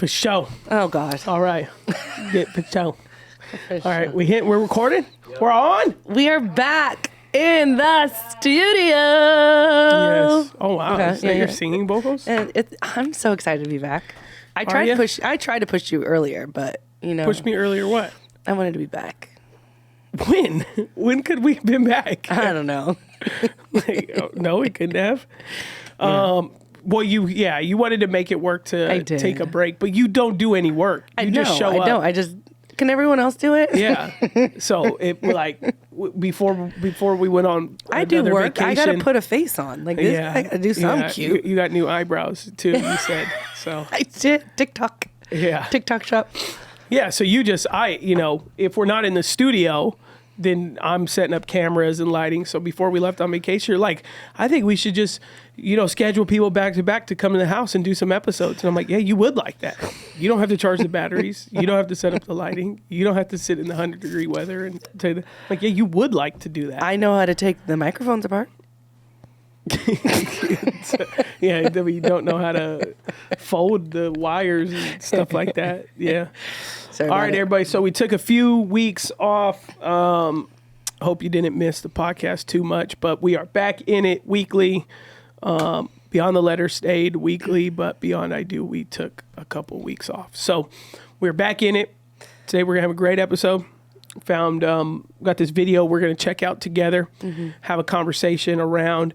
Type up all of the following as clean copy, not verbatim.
For sure. Oh, God. All right. Get for sure. All right. We're recording? Yep. We're on? We are back in the studio. Yes. Oh, wow. Okay. Is that your singing vocals? I'm so excited to be back. I tried to push you earlier, but, Push me earlier what? I wanted to be back. When? When could we have been back? I don't know. No, we couldn't have. Yeah. Well, you wanted to make it work to take a break, but you don't do any work. You just show up. I don't. Can everyone else do it? Yeah. So before we went on, I do work. Vacation, I gotta put a face on. Like this, I gotta do something cute. You got new eyebrows too. You said so. I did. TikTok. Yeah. TikTok shop. Yeah. So if we're not in the studio, then I'm setting up cameras and lighting. So before we left on vacation, you're like, I think we should just, schedule people back to back to come to the house and do some episodes. And I'm like, yeah, you would like that. You don't have to charge the batteries. You don't have to set up the lighting. You don't have to sit in the 100-degree weather and say like, yeah, you would like to do that. I know how to take the microphones apart. Yeah, you don't know how to fold the wires and stuff like that. Yeah. All right, everybody. So we took a few weeks off. Hope you didn't miss the podcast too much, but we are back in it weekly. Beyond the Letter stayed weekly, but Beyond I Do, we took a couple weeks off. So we're back in it. Today we're going to have a great episode. Got this video we're going to check out together, have a conversation around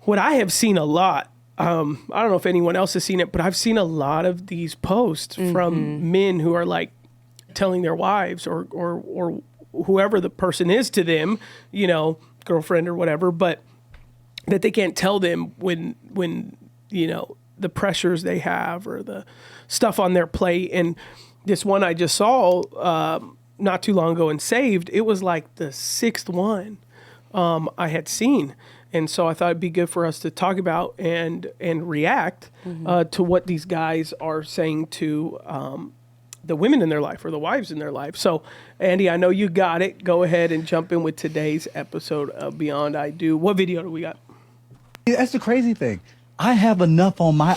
what I have seen a lot. I don't know if anyone else has seen it, but I've seen a lot of these posts from men who are like telling their wives or whoever the person is to them, girlfriend or whatever, but that they can't tell them when the pressures they have or the stuff on their plate. And this one I just saw not too long ago and saved, it was like the sixth one I had seen. And so I thought it'd be good for us to talk about and react to what these guys are saying to the women in their life or the wives in their life. So, Andy, I know you got it. Go ahead and jump in with today's episode of Beyond I Do. What video do we got? That's the crazy thing. I have enough on my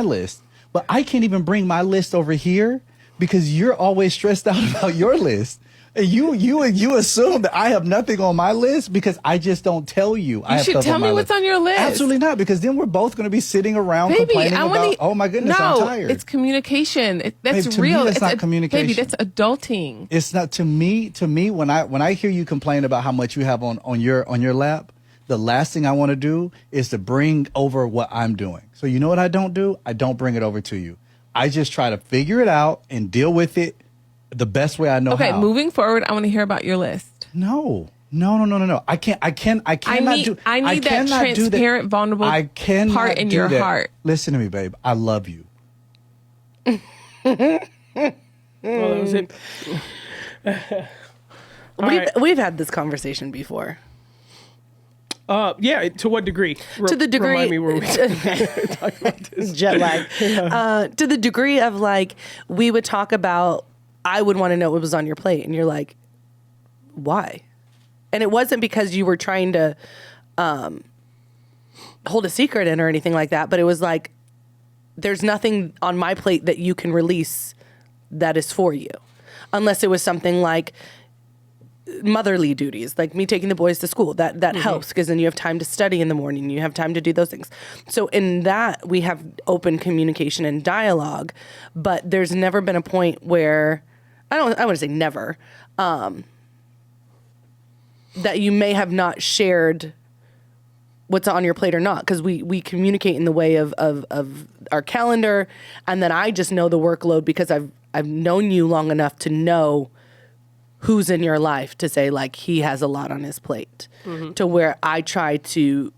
list, but I can't even bring my list over here because you're always stressed out about your list. And you assume that I have nothing on my list because I just don't tell you. You should tell me what's on your list. Absolutely not, because then we're both going to be sitting around complaining about, oh my goodness, I'm tired. It's communication. That's to real. Me, that's not communication. Baby, that's adulting. It's not to me, when I hear you complain about how much you have on your lap, the last thing I want to do is to bring over what I'm doing. So you know what I don't do? I don't bring it over to you. I just try to figure it out and deal with it the best way I know how. Okay, moving forward, I want to hear about your list. No. I cannot do. I need that transparent, vulnerable part in your heart. Listen to me, babe. I love you. Well, that was it. We've had this conversation before. Yeah. To what degree? To the degree. Remind me where we talk about this. Jet lag. To the degree of we would talk about. I would want to know what was on your plate, and you're like, why? And it wasn't because you were trying to hold a secret in or anything like that, but it was like, there's nothing on my plate that you can release that is for you, unless it was something like motherly duties, like me taking the boys to school. That helps, because then you have time to study in the morning, you have time to do those things. So in that, we have open communication and dialogue, but there's never been a point where, I want to say never, that you may have not shared what's on your plate or not, because we communicate in the way of our calendar, and then I just know the workload because I've known you long enough to know who's in your life to say, like, he has a lot on his plate, to where I try to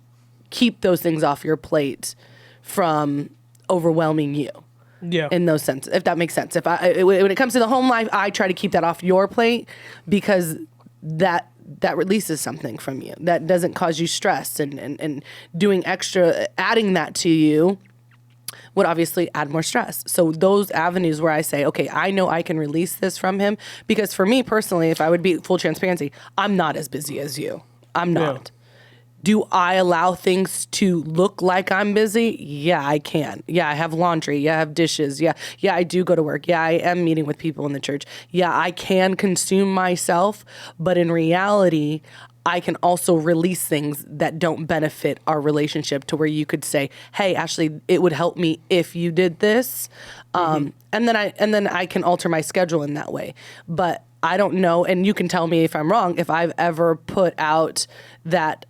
keep those things off your plate from overwhelming you. Yeah. In those senses, if that makes sense. When it comes to the home life, I try to keep that off your plate, because that releases something from you. That doesn't cause you stress, and doing extra, adding that to you would obviously add more stress. So those avenues where I say, okay, I know I can release this from him, because for me personally, if I would be full transparency, I'm not as busy as you. I'm not. Do I allow things to look like I'm busy? Yeah, I can. Yeah, I have laundry. Yeah, I have dishes. Yeah, I do go to work. Yeah, I am meeting with people in the church. Yeah, I can consume myself, but in reality, I can also release things that don't benefit our relationship to where you could say, hey, Ashlee, it would help me if you did this. And then I can alter my schedule in that way. But I don't know, and you can tell me if I'm wrong, if I've ever put out that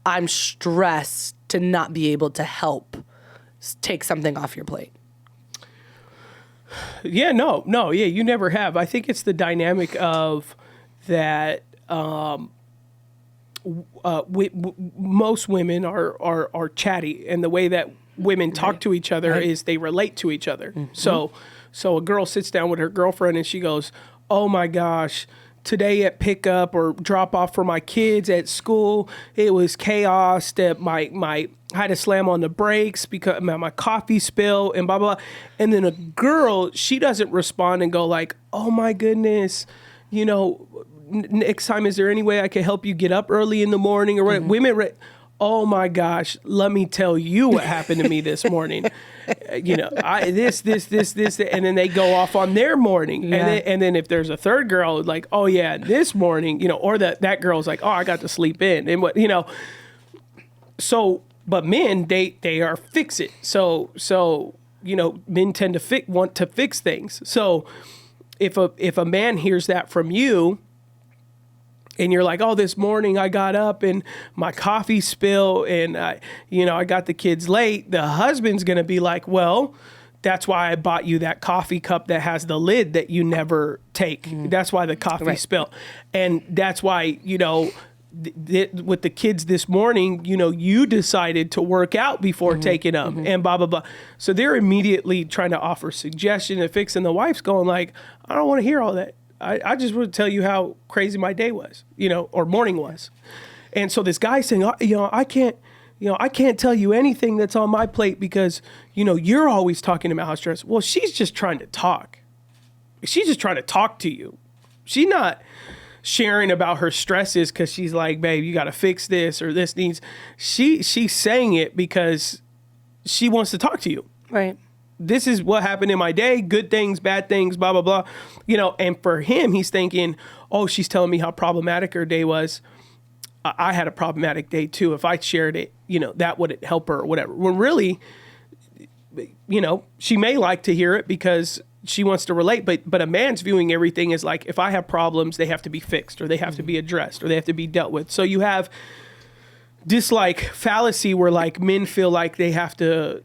I'm stressed to not be able to help take something off your plate. Yeah, no, yeah, you never have. I think it's the dynamic of that. Most women are chatty, and the way that women talk to each other is they relate to each other. So a girl sits down with her girlfriend and she goes, "Oh my gosh, today at pickup or drop off for my kids at school, it was chaos. That I had to slam on the brakes because my coffee spilled and blah, blah, blah." And then a girl, she doesn't respond and go like, "Oh my goodness, next time, is there any way I can help you get up early in the morning?" Or what? Women, "Oh my gosh, let me tell you what happened to me this morning. This, and then they go off on their morning. Yeah. And then if there's a third girl, like, "Oh yeah, this morning," or that girl's like, "Oh, I got to sleep in," and what, So, but men, they are fix it. So men tend to want to fix things. So if a man hears that from you, and you're like, "Oh, this morning I got up and my coffee spilled and I got the kids late," the husband's going to be like, "Well, that's why I bought you that coffee cup that has the lid that you never take. That's why the coffee spilled. And that's why, with the kids this morning, you decided to work out before taking them and blah, blah, blah." So they're immediately trying to offer suggestion and fix, and the wife's going like, "I don't want to hear all that. I just want to tell you how crazy my day was, or morning was." And so this guy's saying, "I can't tell you anything that's on my plate because, you're always talking about how stressed." Well, she's just trying to talk. She's just trying to talk to you. She's not sharing about her stresses because she's like, "Babe, you got to fix this or this needs." She's saying it because she wants to talk to you. Right. This is what happened in my day, good things, bad things, blah, blah, blah. And for him, he's thinking, "Oh, she's telling me how problematic her day was. I had a problematic day too. If I shared it, that would help her or whatever." When really, she may like to hear it because she wants to relate, but a man's viewing everything as like, if I have problems, they have to be fixed or they have to be addressed or they have to be dealt with. So you have this like fallacy where like men feel like they have to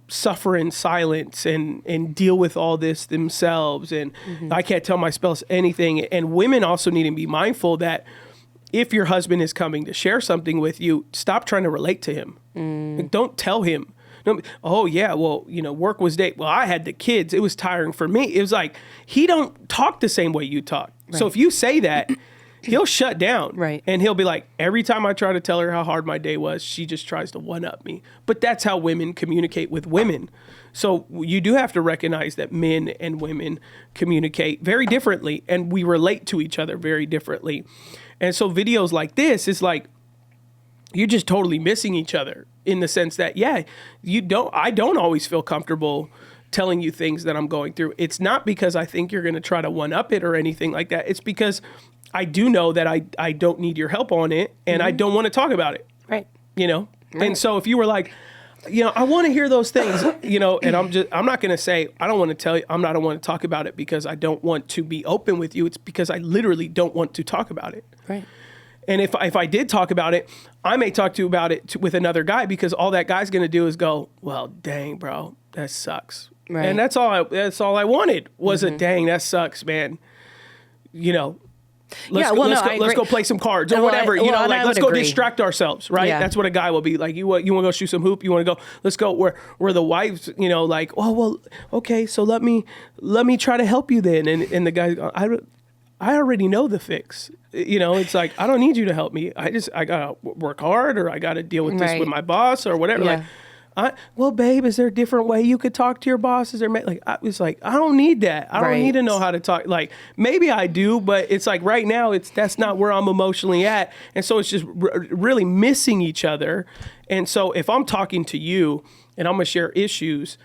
suffer in silence and deal with all this themselves, and I can't tell my spouse anything. And women also need to be mindful that if your husband is coming to share something with you, stop trying to relate to him. Like, don't tell him, "Oh yeah, well, work was day. Well, I had the kids. It was tiring for me." It was like, he don't talk the same way you talk. Right. So if you say that, he'll shut down. Right. And he'll be like, "Every time I try to tell her how hard my day was, she just tries to one-up me." But that's how women communicate with women. So you do have to recognize that men and women communicate very differently, and we relate to each other very differently. And so videos like this is like, you're just totally missing each other in the sense that, I don't always feel comfortable telling you things that I'm going through. It's not because I think you're going to try to one-up it or anything like that. It's because I do know that I don't need your help on it, and I don't want to talk about it. Right. Right. And so if you were like, I want to hear those things, and I'm not going to say, I don't want to tell you, I don't want to talk about it because I don't want to be open with you. It's because I literally don't want to talk about it. Right. And if I did talk about it, I may talk to you about it with another guy, because all that guy's going to do is go, "Well, dang, bro, that sucks." Right. And that's all I wanted was a "Dang, that sucks, man." Let's go play some cards or whatever. Let's go distract ourselves, right? Yeah. That's what a guy will be like. You want to go shoot some hoop? You want to go? Let's go. Where the wife's, like, "Oh well, okay, so let me try to help you then." And the guy, I already know the fix. It's like, I don't need you to help me. I gotta work hard, or I gotta deal with this with my boss or whatever. Yeah. Like, well, babe, is there a different way you could talk to your boss? Is there like, I was like, I don't need that. I don't need to know how to talk. Like, maybe I do, but it's like right now, that's not where I'm emotionally at. And so it's just really missing each other. And so if I'm talking to you and I'm gonna share issues,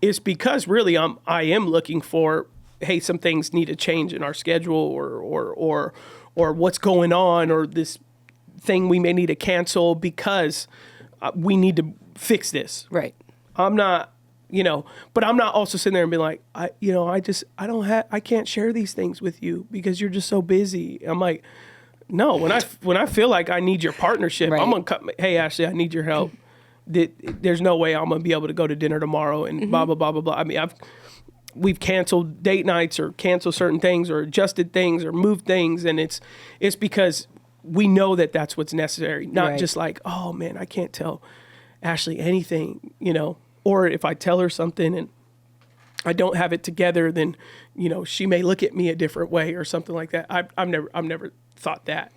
it's because really I am looking for, hey, some things need to change in our schedule or what's going on, or this thing we may need to cancel because we need to fix this. Right. I'm not, but I'm not also sitting there and being like, I can't share these things with you because you're just so busy. I'm like, no, when I feel like I need your partnership, I'm going to cut, hey, Ashlee, I need your help. There's no way I'm going to be able to go to dinner tomorrow and blah, blah, blah, blah, blah. I mean, we've canceled date nights or canceled certain things or adjusted things or moved things. And it's because we know that that's what's necessary. Not just like, oh man, I can't tell Ashlee anything, or if I tell her something and I don't have it together, then, she may look at me a different way or something like that. I've never thought that,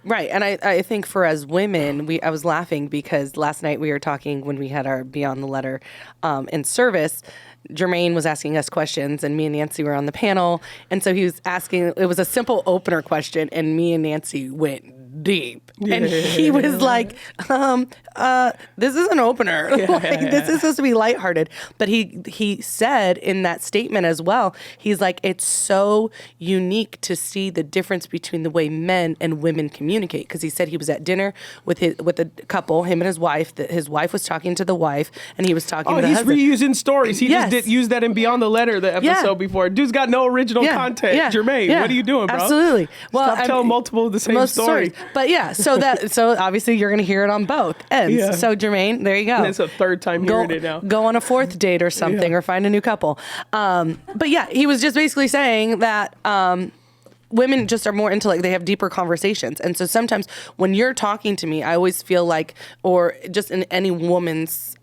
Right. And I think for as women, I was laughing because last night we were talking when we had our Beyond the Letter in service. Jermaine was asking us questions and me and Nancy were on the panel. And so he was asking, it was a simple opener question and me and Nancy went deep. And he was like, this is an opener. This is supposed to be lighthearted. But he said in that statement as well, he's like, it's so unique to see the difference between the way men and women communicate. Because he said he was at dinner with a couple, him and his wife. His wife was talking to the wife and he was talking to the husband. He's reusing stories. He just did use that in Beyond the Letter, the episode before. Dude's got no original content. Jermaine, what are you doing, bro? Absolutely. Well, Stop telling multiple of the same stories. But yeah, so obviously you're going to hear it on both ends. Yeah. So Jermaine, there you go. And it's a third time hearing it now. Go on a fourth date or something, or find a new couple. But yeah, he was just basically saying that women just are more into, like, they have deeper conversations. And so sometimes when you're talking to me, I always feel like, or just in any woman's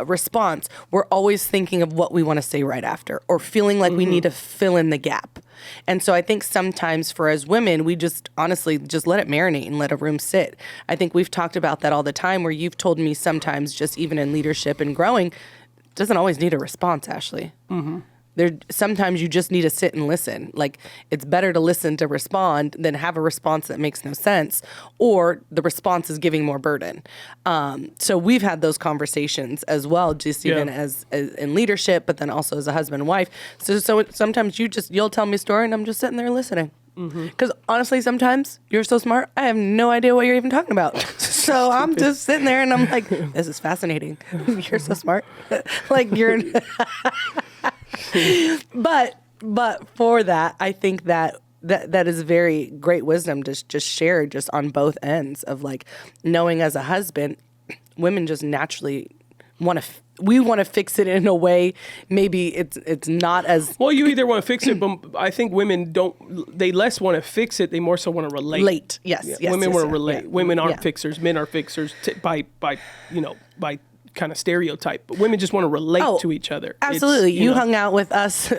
response, we're always thinking of what we want to say right after, or feeling like we need to fill in the gap. And so I think sometimes for as women, we just honestly just let it marinate and let a room sit. I think we've talked about that all the time, where you've told me sometimes just even in leadership and growing, it doesn't always need a response, Ashlee. Sometimes you just need to sit and listen. Like, it's better to listen to respond than have a response that makes no sense, or the response is giving more burden. So we've had those conversations as well, just even as in leadership, but then also as a husband and wife. So sometimes you'll tell me a story and I'm just sitting there listening. Because honestly, sometimes you're so smart, I have no idea what you're even talking about. So I'm just sitting there and I'm like, this is fascinating. You're so smart. Like, you're... But for that, I think that is very great wisdom to just share just on both ends of, like, knowing as a husband, women just naturally we want to fix it in a way maybe it's not as well. You either want to fix it, but I think women they less want to fix it, they more so want to relate. Yes. Women want to relate. Women aren't fixers, men are fixers by kind of stereotype, but women just want to relate to each other. Absolutely. You hung out with us,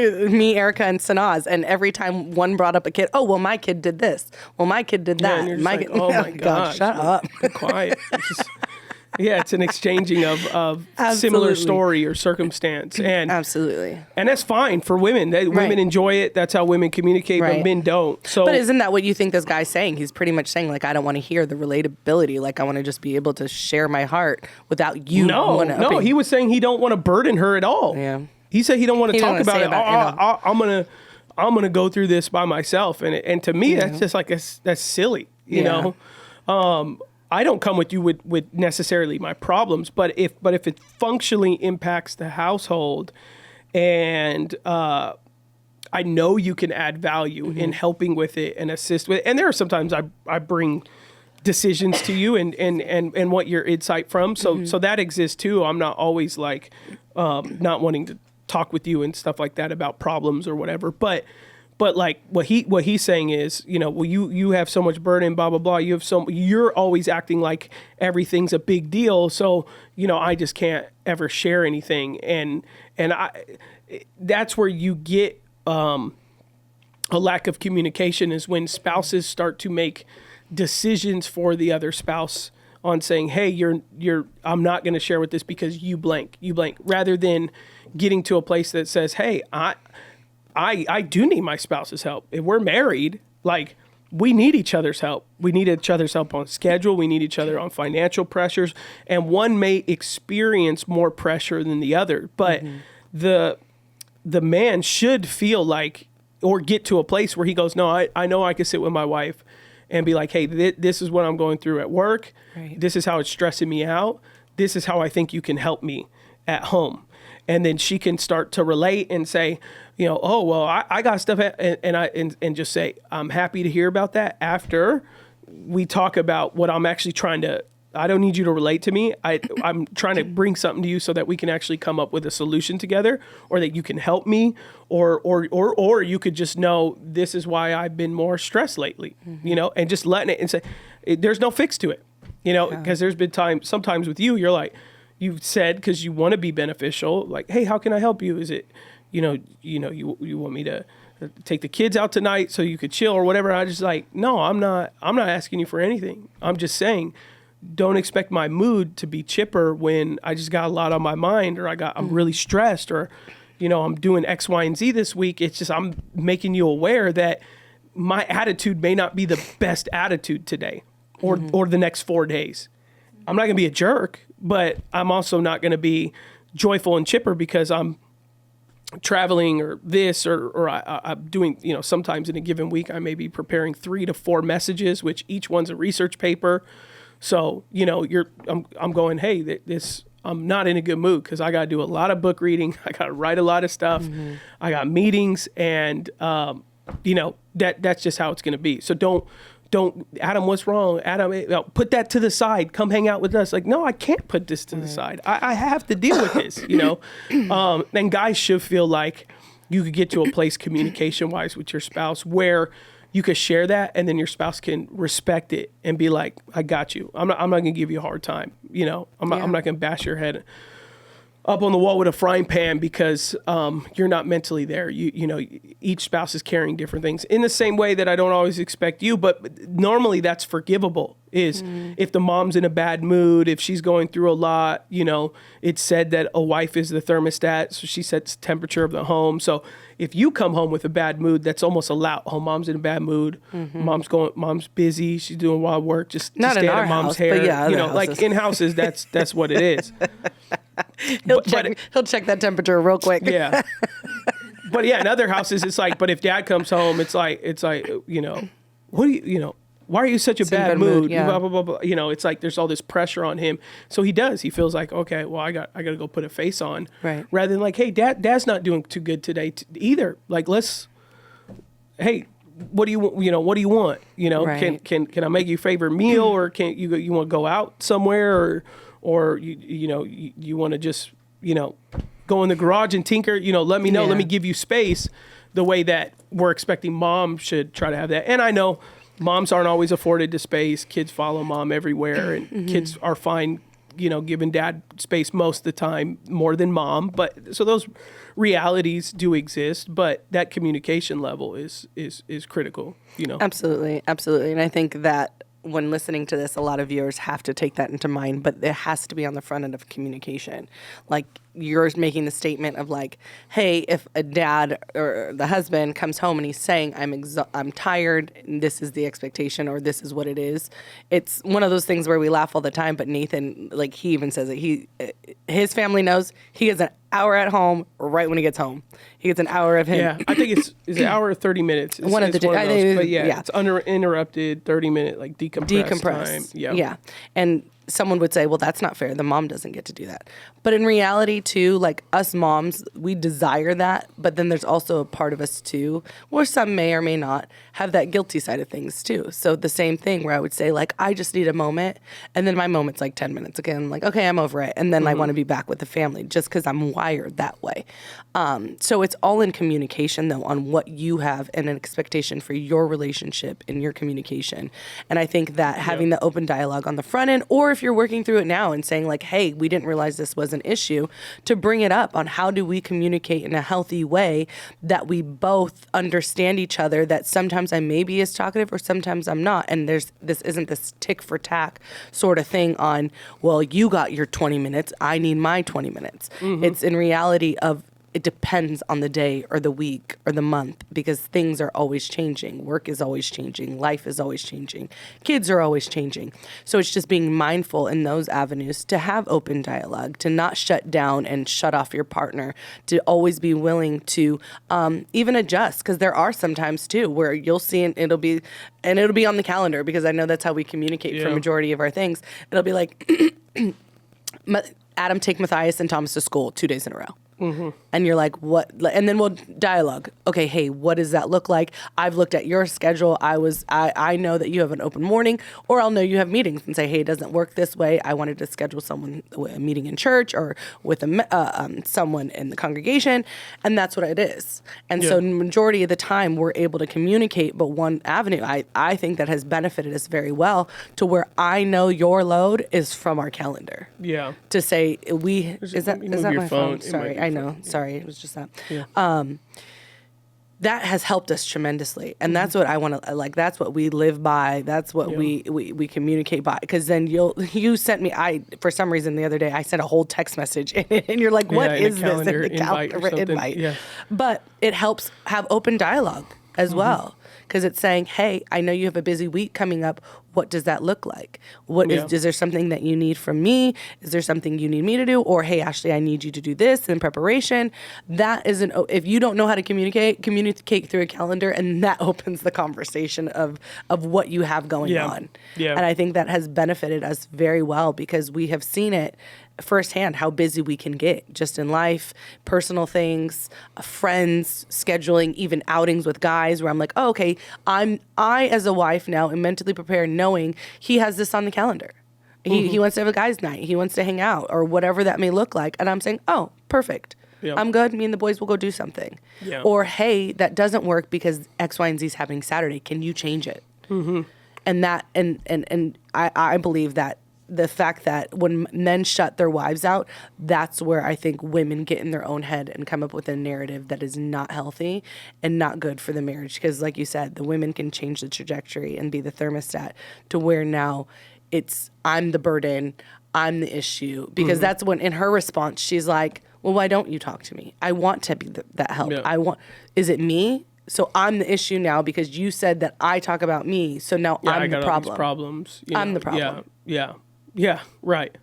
me, Erica, and Sanaz, and every time one brought up a kid, oh, well, my kid did this. Well, my kid did that. And you're just oh my God, shut up. Be quiet. It's an exchanging of similar story or circumstance. And absolutely. And that's fine for women. Women enjoy it. That's how women communicate, but men don't. So, but isn't that what you think this guy's saying? He's pretty much saying, like, I don't want to hear the relatability. Like, I want to just be able to share my heart without you. No, he was saying he don't want to burden her at all. Yeah. He said he don't want to talk about it. I'm gonna go through this by myself. And to me, that's just like, that's silly, you know? I don't come with you with necessarily my problems, but if it functionally impacts the household, and I know you can add value in helping with it and assist with it. And there are sometimes I bring decisions to you and what your insight from. So that exists too. I'm not always like not wanting to talk with you and stuff like that about problems or whatever, but like what he's saying is, well, you have so much burden, blah blah blah. You're always acting like everything's a big deal. So I just can't ever share anything, and that's where you get a lack of communication, is when spouses start to make decisions for the other spouse on saying, hey, I'm not going to share with this because you blank, rather than getting to a place that says, hey, I do need my spouse's help. If we're married, like, we need each other's help. We need each other's help on schedule. We need each other on financial pressures. And one may experience more pressure than the other. But the man should feel like, or get to a place where he goes, no, I know I can sit with my wife and be like, hey, this is what I'm going through at work. Right. This is how it's stressing me out. This is how I think you can help me at home. And then she can start to relate and say, you know, oh, well, I got stuff, and just say, I'm happy to hear about that after we talk about what I'm actually trying to. I don't need you to relate to me. I'm trying to bring something to you so that we can actually come up with a solution together, or that you can help me, or you could just know this is why I've been more stressed lately, you know, and just letting it and say, there's no fix to it, you know, because there's been sometimes with you're like, you've said, because you want to be beneficial, like, hey, how can I help you? Is it, you want me to take the kids out tonight so you could chill or whatever? I just like, no, I'm not asking you for anything. I'm just saying, don't expect my mood to be chipper when I just got a lot on my mind, or I'm really stressed, or, you know, I'm doing X, Y, and Z this week. It's just, I'm making you aware that my attitude may not be the best attitude today or the next 4 days. I'm not going to be a jerk, but I'm also not going to be joyful and chipper because I'm traveling or this, or I'm doing, you know, sometimes in a given week, I may be preparing 3 to 4 messages, which each one's a research paper. So, you know, I'm going, hey, I'm not in a good mood because I got to do a lot of book reading. I got to write a lot of stuff. I got meetings, and, you know, that's just how it's going to be. So don't, Adam, what's wrong? Adam, put that to the side. Come hang out with us. Like, no, I can't put this to the side. I have to deal with this, you know? And guys should feel like you could get to a place communication-wise with your spouse where you could share that, and then your spouse can respect it and be like, I got you. I'm not going to give you a hard time. You know, I'm not going to bash your head up on the wall with a frying pan because you're not mentally there. You know, each spouse is carrying different things in the same way that I don't always expect you, but normally that's forgivable. Is if the mom's in a bad mood, if she's going through a lot, you know, it's said that a wife is the thermostat, so she sets the temperature of the home. So if you come home with a bad mood, that's almost allowed. Oh, mom's in a bad mood. Mom's busy. She's doing wild work. Just not stay in out our of mom's house, hair. but yeah, you know, houses. like in houses, that's what it is. He'll check that temperature real quick. Yeah. But yeah, in other houses, it's like, but if dad comes home, it's like, you know, what do you know, why are you such a bad mood? Yeah. Blah, blah, blah, blah. You know, it's like there's all this pressure on him. So he feels like, okay, well, I got to go put a face on. Right. Rather than like, hey, dad's not doing too good today either. Like, hey, what do you want? You know, right. can I make you a favorite meal, or can you want to go out somewhere, or you want to just, you know, go in the garage and tinker, you know, let me know, let me give you space the way that we're expecting mom should try to have that. And I know moms aren't always afforded the space. Kids follow mom everywhere, and kids are fine, you know, giving dad space most of the time more than mom. But so those realities do exist, but that communication level is critical, you know. Absolutely. And I think that when listening to this, a lot of viewers have to take that into mind, but it has to be on the front end of communication. Like, you're making the statement of like, hey, if a dad or the husband comes home and he's saying, I'm tired, and this is the expectation, or this is what it is. It's one of those things where we laugh all the time, but Nathan, like, he even says it. His family knows he gets an hour at home right when he gets home. He gets an hour of him. Yeah, I think it's an hour or 30 minutes. One of the two. But it's uninterrupted 30-minute, like, decompressed time. Yeah. And someone would say, well, that's not fair. The mom doesn't get to do that. But in reality, too, like, us moms, we desire that. But then there's also a part of us, too, where some may or may not have that guilty side of things, too. So the same thing where I would say, like, I just need a moment. And then my moment's like 10 minutes. Again, like, okay, I'm over it. And then I want to be back with the family just because I'm wired that way. So it's all in communication, though, on what you have and an expectation for your relationship and your communication. And I think that having the open dialogue on the front end, or if if you're working through it now and saying like, hey, we didn't realize this was an issue, to bring it up on how do we communicate in a healthy way that we both understand each other, that sometimes I may be as talkative or sometimes I'm not. And this isn't this tick for tack sort of thing on, well, you got your 20 minutes, I need my 20 minutes. It's in reality of, it depends on the day or the week or the month, because things are always changing. Work is always changing. Life is always changing. Kids are always changing. So it's just being mindful in those avenues to have open dialogue, to not shut down and shut off your partner, to always be willing to even adjust, because there are some times too where you'll see it'll be on the calendar, because I know that's how we communicate for a majority of our things. It'll be like, Adam, take Matthias and Thomas to school 2 days in a row. And you're like, what? And then we'll dialogue. Okay, hey, what does that look like? I've looked at your schedule. I know that you have an open morning, or I'll know you have meetings and say, hey, it doesn't work this way. I wanted to schedule a meeting in church or with someone in the congregation, and that's what it is. And so the majority of the time we're able to communicate, but one avenue I think that has benefited us very well, to where I know your load is from our calendar. Yeah. To say is that my phone? Sorry, I know. Sorry, it was just that. Yeah. That has helped us tremendously, and that's what I want to like. That's what we live by. That's what we communicate by. Because then you sent me. For some reason the other day I sent a whole text message, and you're like, "What is this?" In the calendar invite. Yeah. But it helps have open dialogue as well. Because it's saying, hey, I know you have a busy week coming up. What does that look like? Is there something that you need from me? Is there something you need me to do? Or, hey, Ashlee, I need you to do this in preparation. That isn't, if you don't know how to communicate through a calendar, and that opens the conversation of what you have going on. Yeah. And I think that has benefited us very well, because we have seen it firsthand how busy we can get just in life, personal things, friends, scheduling, even outings with guys where I'm like, oh, okay, I as a wife now am mentally prepared knowing he has this on the calendar. He wants to have a guy's night. He wants to hang out or whatever that may look like. And I'm saying, oh, perfect. Yep. I'm good. Me and the boys will go do something. Yeah. Or, hey, that doesn't work because X, Y, and Z is happening Saturday. Can you change it? And that, and I believe that the fact that when men shut their wives out, that's where I think women get in their own head and come up with a narrative that is not healthy and not good for the marriage. Because like you said, the women can change the trajectory and be the thermostat to where now it's, I'm the burden, I'm the issue. Because that's when, in her response, she's like, well, why don't you talk to me? I want to be that help. Yeah. Is it me? So I'm the issue now because you said that I talk about me. So now I'm the problem. All these problems. I'm the problem. Yeah, right.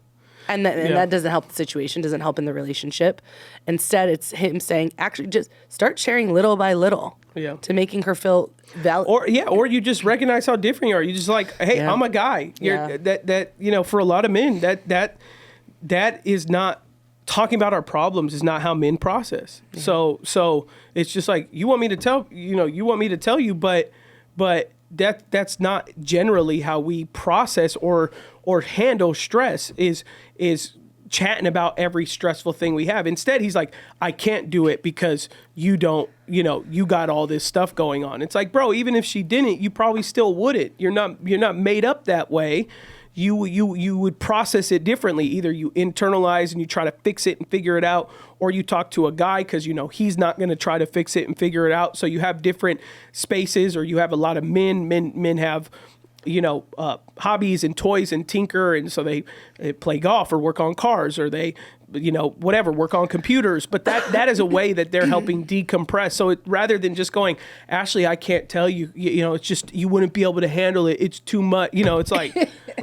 And that doesn't help the situation, doesn't help in the relationship. Instead, it's him saying, actually, just start sharing little by little to making her feel valid. Or you just recognize how different you are. You just like, hey, I'm a guy. That for a lot of men, that is not, talking about our problems is not how men process. So it's just like, you want me to tell you, but that's not generally how we process or handle stress, is chatting about every stressful thing we have. Instead, he's like, I can't do it because you don't, you got all this stuff going on. It's like, bro, even if she didn't, you probably still wouldn't. You're not made up that way. You would process it differently. Either you internalize and you try to fix it and figure it out, or you talk to a guy because he's not going to try to fix it and figure it out. So you have different spaces, or you have a lot of men have hobbies and toys and tinker, and so they play golf or work on cars, or they whatever, work on computers. But that is a way that they're helping decompress. So rather than just going, Ashlee, I can't tell you, it's just, you wouldn't be able to handle it. It's too much. It's like,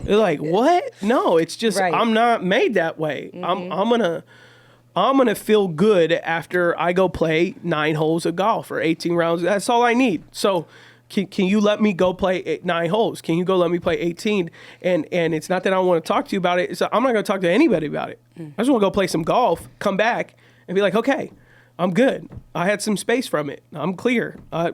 they're like, what? No, it's just, right. I'm not made that way. I'm gonna feel good after I go play 9 holes of golf or 18 rounds. That's all I need. So can you let me go play 9 holes? Can you go let me play 18? And it's not that I don't want to talk to you about it. It's I'm not going to talk to anybody about it. I just want to go play some golf, come back, and be like, okay, I'm good. I had some space from it. I'm clear. I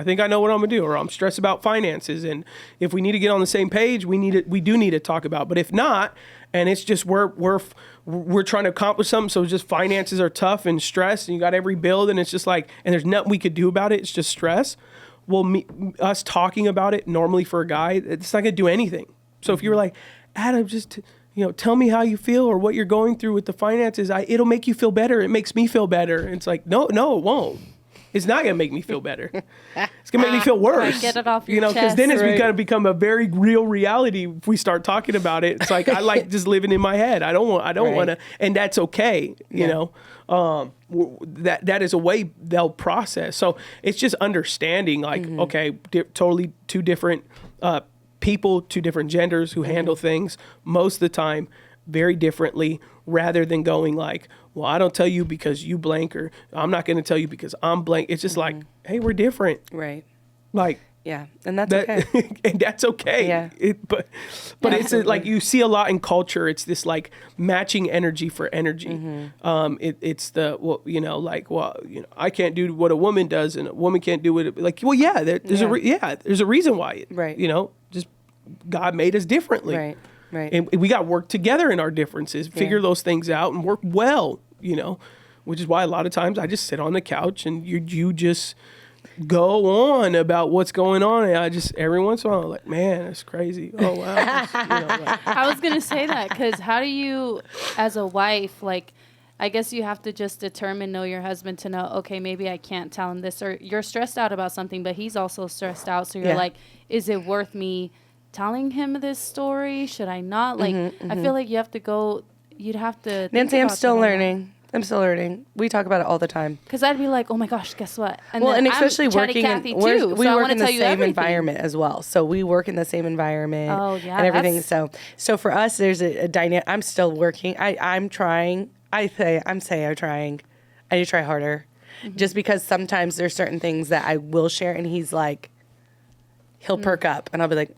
think I know what I'm going to do, or I'm stressed about finances. And if we need to get on the same page, we do need to talk about it. But if not, and it's just we're trying to accomplish something, so just finances are tough and stress, and you got every bill, and it's just like, and there's nothing we could do about it. It's just stress. Well, us talking about it normally for a guy, it's not going to do anything. So if you were like, Adam, just tell me how you feel or what you're going through with the finances. It'll make you feel better. It makes me feel better. And it's like, no, it won't. It's not going to make me feel better. It's going to make me feel worse. Get it off your chest. Because then it's going to become a very real reality if we start talking about it. It's like, I like just living in my head. I don't want to, and that's okay, you know. That is a way they'll process. So it's just understanding, like, okay, totally two different people, two different genders who handle things most of the time very differently, rather than going like, well, I don't tell you because you blank, or I'm not going to tell you because I'm blank. It's just like, hey, we're different. Right. Like, yeah. And that's okay. And that's okay. Yeah. But it's like, you see a lot in culture. It's this like matching energy for energy. It's the, I can't do what a woman does and a woman can't do it. Like, well, yeah, there's a reason why, just God made us differently. Right. Right. And we got to work together in our differences, figure those things out and work well, which is why a lot of times I just sit on the couch and you just go on about what's going on. And I just, every once in a while, I'm like, man, that's crazy. Oh, wow. I was going to say that, because how do you, as a wife, like, I guess you have to just know your husband to know, okay, maybe I can't tell him this, or you're stressed out about something, but he's also stressed out. So you're like, is it worth me telling him this story? Should I not? Like, I feel like you'd have to. Nancy, I'm still learning. We talk about it all the time. Because I'd be like, oh my gosh, guess what? And especially working we work in the same environment as well. So we work in the same environment and everything. So for us, there's a dynamic. I'm still working. I'm trying. I'm trying. I need to try harder. Just because sometimes there's certain things that I will share, and he's like, he'll perk up, and I'll be like,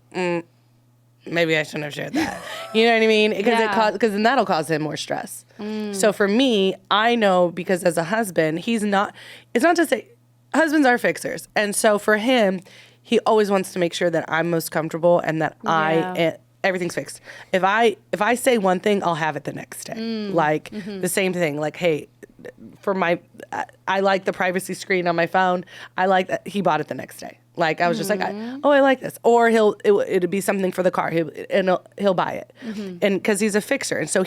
maybe I shouldn't have shared that. You know what I mean? Because then that'll cause him more stress. So for me, I know, because as a husband, it's not to say husbands are fixers. And so for him, he always wants to make sure that I'm most comfortable and that everything's fixed. If I say one thing, I'll have it the next day. Like the same thing. Like, hey, I like the privacy screen on my phone. I like that. He bought it the next day. Like, I was just like, I like this. Or it'd be something for the car. He'll buy it. And because he's a fixer. And so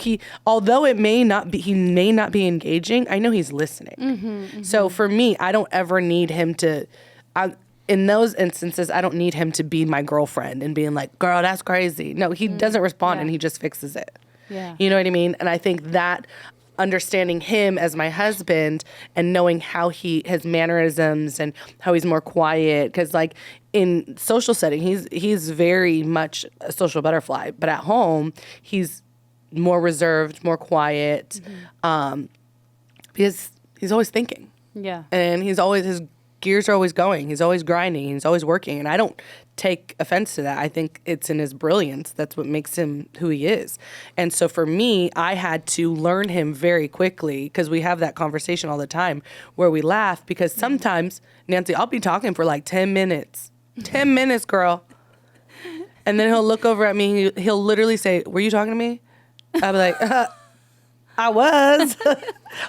although he may not be engaging, I know he's listening. So for me, I don't ever need him to, in those instances, I don't need him to be my girlfriend and being like, girl, that's crazy. No, he doesn't respond and he just fixes it. Yeah. You know what I mean? And I think that understanding him as my husband and knowing how his mannerisms and how he's more quiet, because like in social setting he's very much a social butterfly, but at home he's more reserved, more quiet, because he's always thinking, and his gears are always going, he's always grinding, he's always working, and I don't take offense to that. I think it's in his brilliance. That's what makes him who he is. And so for me, I had to learn him very quickly, because we have that conversation all the time where we laugh, because sometimes, Nancy, I'll be talking for like 10 minutes. 10 minutes, girl. And then he'll look over at me, he'll literally say, were you talking to me? I'll be like, I was,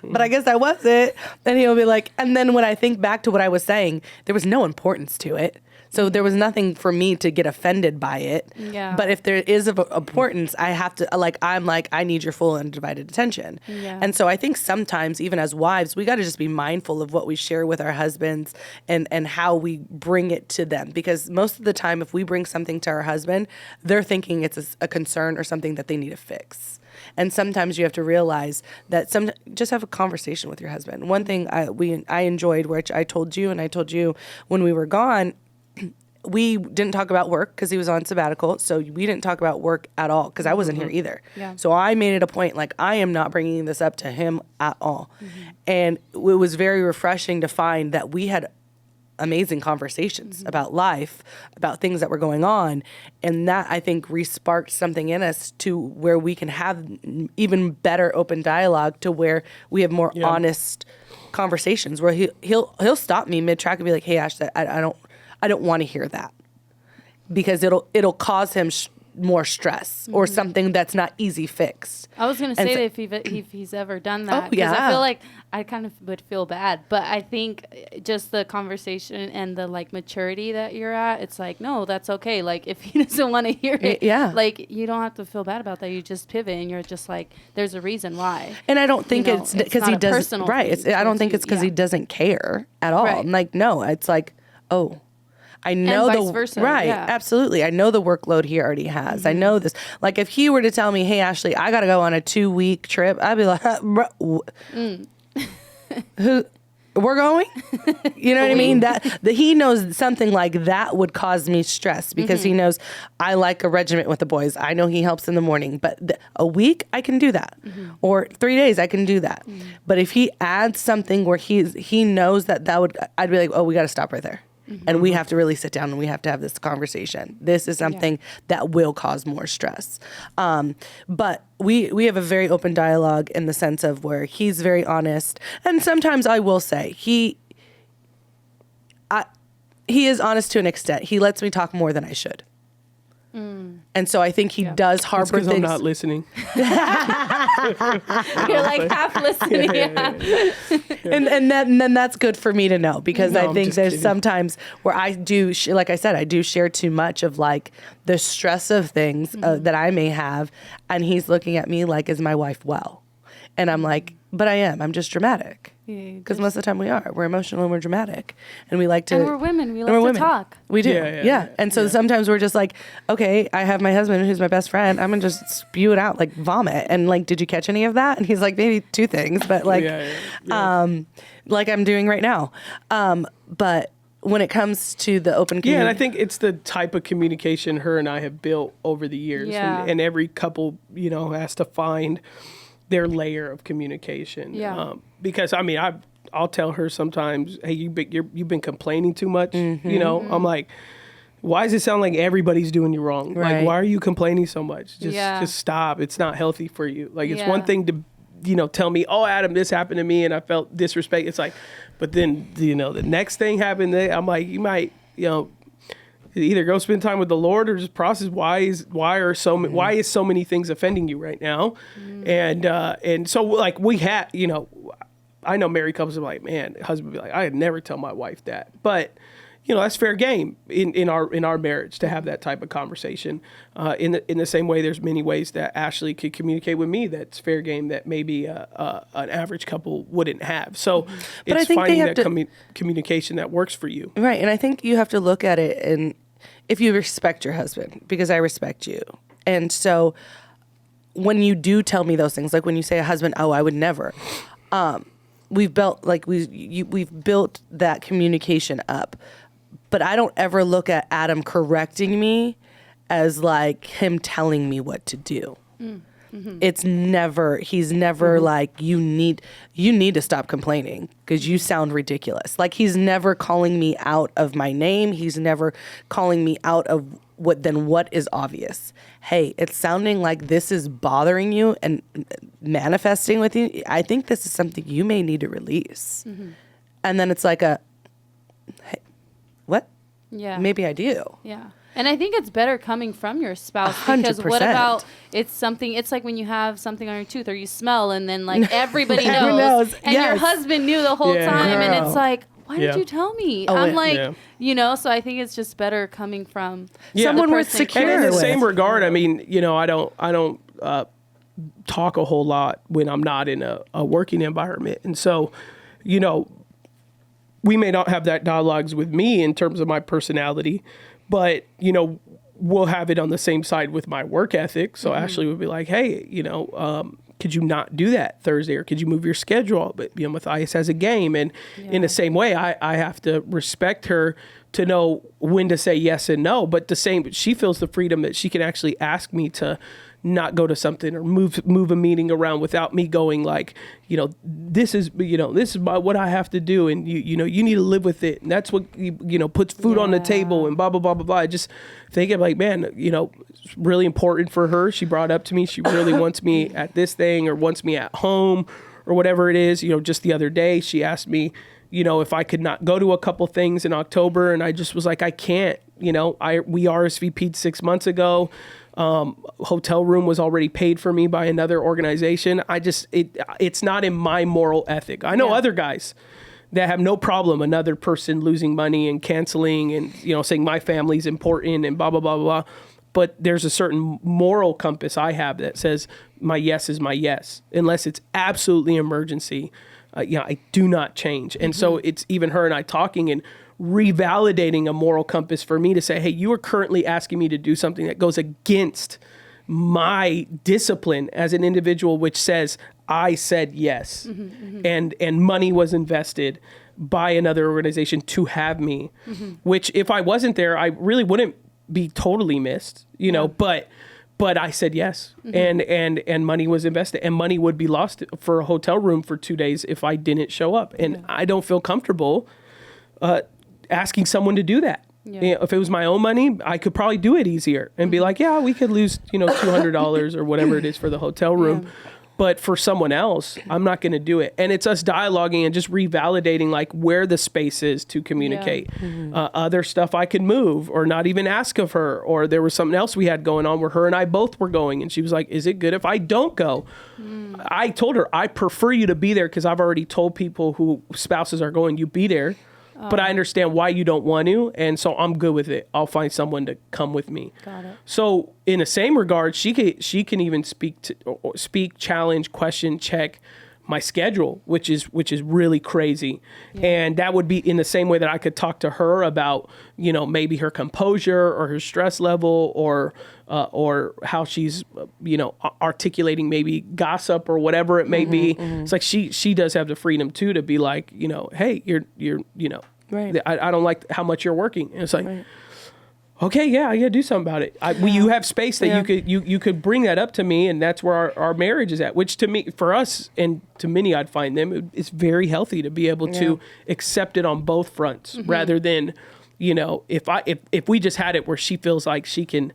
but I guess I wasn't. And he'll be like, and then when I think back to what I was saying, there was no importance to it. So there was nothing for me to get offended by it. Yeah. But if there is of importance, I have to, I need your full undivided attention. Yeah. And so I think sometimes, even as wives, we got to just be mindful of what we share with our husbands and how we bring it to them. Because most of the time, if we bring something to our husband, they're thinking it's a concern or something that they need to fix. And sometimes you have to realize that just have a conversation with your husband. One thing I enjoyed, which I told you, and I told you when we were gone, we didn't talk about work because he was on sabbatical. So we didn't talk about work at all because I wasn't here either. Yeah. So I made it a point, like, I am not bringing this up to him at all. And it was very refreshing to find that we had amazing conversations about life, about things that were going on. And that, I think, re-sparked something in us to where we can have even better open dialogue, to where we have more honest conversations, where he'll stop me mid-track and be like, hey, Ash, I don't want to hear that, because it'll cause him more stress or something that's not easy fixed. I was going to say that if he's ever done that. Because I feel like I kind of would feel bad. But I think just the conversation and the like maturity that you're at, it's like, no, that's okay. Like if he doesn't want to hear it, like you don't have to feel bad about that. You just pivot and you're just like, there's a reason why. And I don't think it's because he doesn't. Right. I don't think it's because he doesn't care at all. Right. Like, no, it's like, oh. I know and vice versa. Right, absolutely. I know the workworkload he already has. I know this. Like if he were to tell me, "Hey, Ashlee, I got to go on a 2-week trip," I'd be like, "Who? We're going?" You know what I mean? That he knows something like that would cause me stress because he knows I like a regiment with the boys. I know he helps in the morning, but a week I can do that, or 3 days I can do that. But if he adds something where he knows that would, I'd be like, "Oh, we got to stop right there." And we have to really sit down and we have to have this conversation. This is something that will cause more stress. But we have a very open dialogue in the sense of where he's very honest. And sometimes I will say he is honest to an extent. He lets me talk more than I should. And so I think he does harbor things. I'm not listening. You're like half listening. And then that's good for me to know because I think there's sometimes where I do, like I said, I do share too much of like the stress of things that I may have. And he's looking at me like, is my wife well? And I'm like, but I am. I'm just dramatic. Because most of the time we're emotional and we're dramatic, and we like to. And we're women. We like to talk. We do, yeah. And so sometimes we're just like, okay, I have my husband who's my best friend. I'm gonna just spew it out like vomit. And like, did you catch any of that? And he's like, maybe 2 things, but like, like I'm doing right now. But when it comes to the open communication, and I think it's the type of communication her and I have built over the years, and every couple, has to find their layer of communication. Because I mean, I'll tell her sometimes, hey, you've been complaining too much. I'm like, why does it sound like everybody's doing you wrong? Right. Like, why are you complaining so much? Just stop. It's not healthy for you. Like, it's one thing to, tell me, oh, Adam, this happened to me and I felt disrespect. It's like, but then, the next thing happened. I'm like, you might, either go spend time with the Lord or just process why is so many things offending you right now, and so like we had, I know married couples are like, man, husband be like, I'd never tell my wife that, but that's fair game in our marriage to have that type of conversation. In the same way, there's many ways that Ashlee could communicate with me that's fair game that maybe an average couple wouldn't have. So it's finding that communication that works for you, right? And I think you have to look at it and. If you respect your husband, because I respect you. And so when you do tell me those things, like when you say a husband, oh, I would never, we've built that communication up. But I don't ever look at Adam correcting me as like him telling me what to do. He's never like, you need to stop complaining because you sound ridiculous. Like he's never calling me out of my name. He's never calling me out of what is obvious. Hey, it's sounding like this is bothering you and manifesting with you. I think this is something you may need to release. And then it's like hey, what? Yeah. Maybe I do. Yeah. And I think it's better coming from your spouse 100%. Because what about it's like when you have something on your tooth or you smell and then like everybody knows. And your husband knew the whole time and it's like, why did you tell me? I'm like, so I think it's just better coming from someone we're secure and in the same regard, I mean, I don't talk a whole lot when I'm not in a working environment. And so, we may not have that dialogues with me in terms of my personality, but, we'll have it on the same side with my work ethic. So Ashlee would be like, hey, could you not do that Thursday or could you move your schedule? But, Matthias has a game. And in the same way, I have to respect her to know when to say yes and no. But she feels the freedom that she can actually ask me to not go to something or move a meeting around without me going like, this is what I have to do. And you need to live with it. And that's what, puts food on the table and blah, blah, blah, blah, blah. I just think of like, man, it's really important for her. She brought up to me, she really wants me at this thing or wants me at home or whatever it is. Just the other day she asked me, if I could not go to a couple things in October. And I just was like, I can't, we RSVP'd 6 months ago. Hotel room was already paid for me by another organization. It's not in my moral ethic. I know other guys that have no problem another person losing money and canceling and, saying my family's important and blah, blah, blah, blah. But there's a certain moral compass I have that says my yes is my yes, unless it's absolutely emergency. I do not change. And so it's even her and I talking and revalidating a moral compass for me to say, hey, you are currently asking me to do something that goes against my discipline as an individual, which says I said yes, and money was invested by another organization to have me, which if I wasn't there, I really wouldn't be totally missed, but I said yes, and money was invested, and money would be lost for a hotel room for 2 days if I didn't show up, and I don't feel comfortable asking someone to do that. Yeah. If it was my own money, I could probably do it easier and be like, yeah, we could lose, $200 or whatever it is for the hotel room. Yeah. But for someone else, I'm not going to do it. And it's us dialoguing and just revalidating like where the space is to communicate. Yeah. Other stuff I could move or not even ask of her. Or there was something else we had going on where her and I both were going. And she was like, is it good if I don't go? I told her, I prefer you to be there because I've already told people who spouses are going, you be there. But I understand why you don't want to, and so I'm good with it. I'll find someone to come with me. Got it. So in the same regard, she can even speak, challenge, question, check my schedule, which is really crazy. Yeah. And that would be in the same way that I could talk to her about, maybe her composure or her stress level or how she's, articulating maybe gossip or whatever it may be. It's like she does have the freedom too to be like, hey, you're right. I don't like how much you're working. And it's like, right. Okay, yeah, I gotta do something about it. You have space that you could bring that up to me, and that's where our marriage is at. Which to me, for us, and to many, I'd find them, it's very healthy to be able to accept it on both fronts, rather than, if we just had it where she feels like she can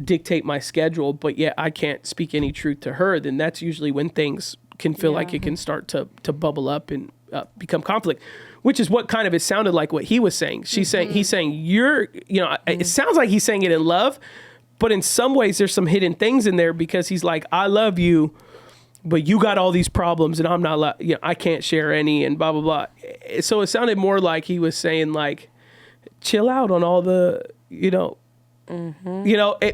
dictate my schedule, but yet I can't speak any truth to her, then that's usually when things can feel like it can start to bubble up and become conflict. Which is what kind of it sounded like what he was saying. He's saying it sounds like he's saying it in love, but in some ways there's some hidden things in there because he's like, I love you, but you got all these problems and I'm not, I can't share any and blah, blah, blah. So it sounded more like he was saying like, chill out on all the,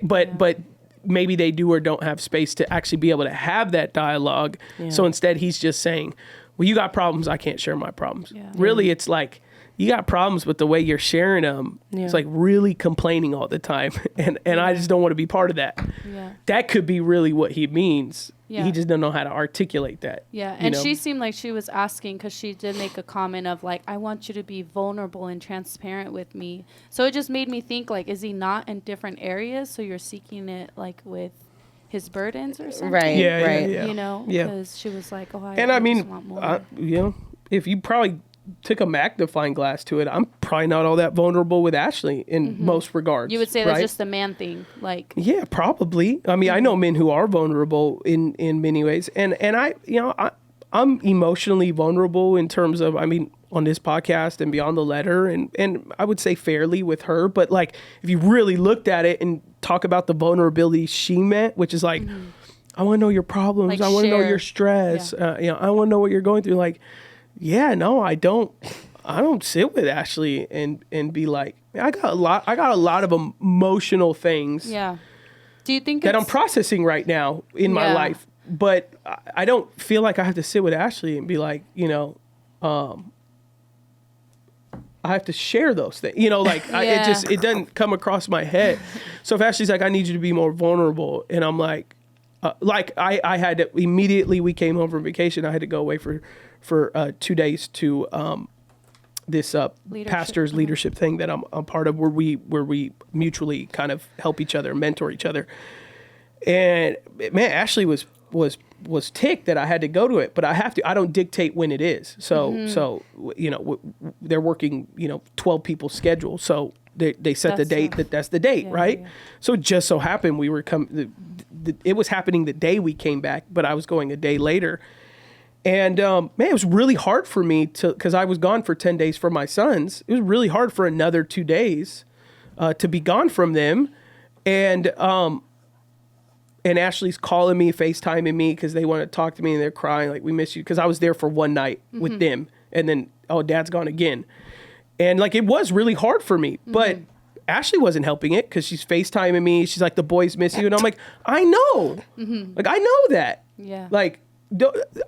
but maybe they do or don't have space to actually be able to have that dialogue. Yeah. So instead he's just saying, well, you got problems, I can't share my problems. Yeah. Really, it's like you got problems, but the way you're sharing them, it's like really complaining all the time. And I just don't want to be part of that. Yeah. That could be really what he means. Yeah. He just doesn't know how to articulate that. Yeah, and she seemed like she was asking because she did make a comment of like, I want you to be vulnerable and transparent with me. So it just made me think like, is he not in different areas? So you're seeking it like with his burdens or something, right? Yeah. Because she was like, "Oh, I just want more." If you probably took a magnifying glass to it, I'm probably not all that vulnerable with Ashlee in most regards. You would say that's just a man thing, like yeah, probably. I mean, I know men who are vulnerable in many ways, and I'm emotionally vulnerable in terms of, on this podcast and beyond the letter, and I would say fairly with her, but like if you really looked at it and talk about the vulnerability she meant, which is like, I want to know your problems, like I want to know your stress, I want to know what you're going through. Like, yeah, no, I don't sit with Ashlee and be like, I got a lot of emotional things. Yeah. Do you think that I'm processing right now in my life, but I don't feel like I have to sit with Ashlee and be like, I have to share those things, it doesn't come across my head. So if Ashlee's like, I need you to be more vulnerable. And I'm like I had to immediately, we came home from vacation. I had to go away for 2 days to this pastor's leadership thing that I'm a part of, where we mutually kind of help each other, mentor each other. And man, Ashlee was ticked that I had to go to it, but I don't dictate when it is. So they're working 12 people's schedule, so they set the date that's the date, right? Yeah. So it just so happened we were it was happening the day we came back, but I was going a day later. And man, it was really hard for me because I was gone for 10 days for my sons. It was really hard for another 2 days to be gone from them. And Ashlee's calling me, FaceTiming me because they want to talk to me, and they're crying like, we miss you. Because I was there for one night with them, and then, Dad's gone again. And like, it was really hard for me, but Ashlee wasn't helping it because she's FaceTiming me. She's like, the boys miss you. And I'm like, I know. Like, I know that. Yeah. Like,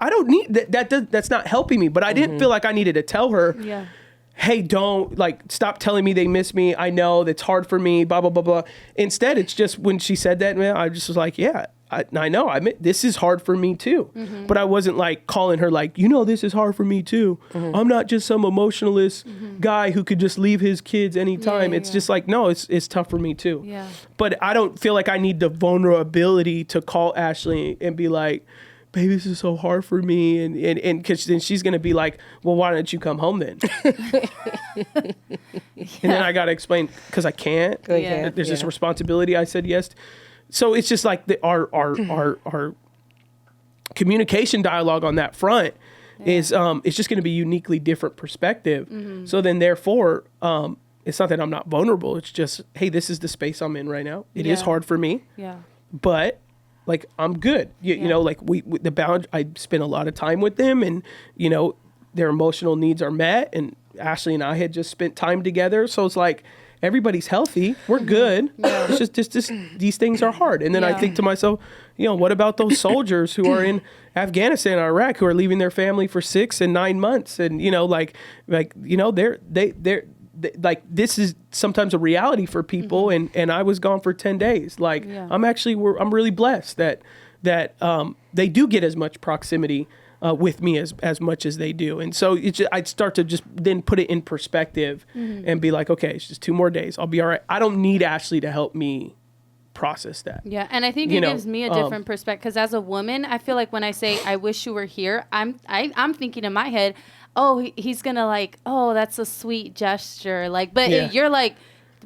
I don't need that. That's not helping me. But I didn't feel like I needed to tell her, hey, don't, like, stop telling me they miss me. I know that's hard for me, blah, blah, blah, blah. Instead, it's just when she said that, man, I just was like, yeah, I know. I mean, this is hard for me too. But I wasn't like calling her like, this is hard for me too. I'm not just some emotionalist guy who could just leave his kids anytime. It's just like, no, it's tough for me too. Yeah. But I don't feel like I need the vulnerability to call Ashlee and be like, baby, this is so hard for me. And because then she's going to be like, well, why don't you come home then? And then I got to explain, because I can't. There's this responsibility I said yes to. So it's just like our communication dialogue on that front is it's just going to be uniquely different perspective. So then therefore, it's not that I'm not vulnerable. It's just, hey, this is the space I'm in right now. It is hard for me. Yeah. But like, I'm good. You know, like the bound, I spend a lot of time with them, and, their emotional needs are met, and Ashlee and I had just spent time together. So it's like, everybody's healthy. We're good. It's just these things are hard. And then I think to myself, what about those soldiers who are in Afghanistan and Iraq who are leaving their family for 6 and 9 months? And, they're like, this is sometimes a reality for people. And I was gone for 10 days. Like, I'm really blessed that they do get as much proximity with me as much as they do. And so I'd start to just then put it in perspective and be like, okay, it's just 2 more days. I'll be all right. I don't need Ashlee to help me process that. Yeah. And I think it gives me a different perspective, because as a woman, I feel like when I say, I wish you were here, I'm thinking in my head, oh, he's going to like, oh, that's a sweet gesture. Like, but you're like,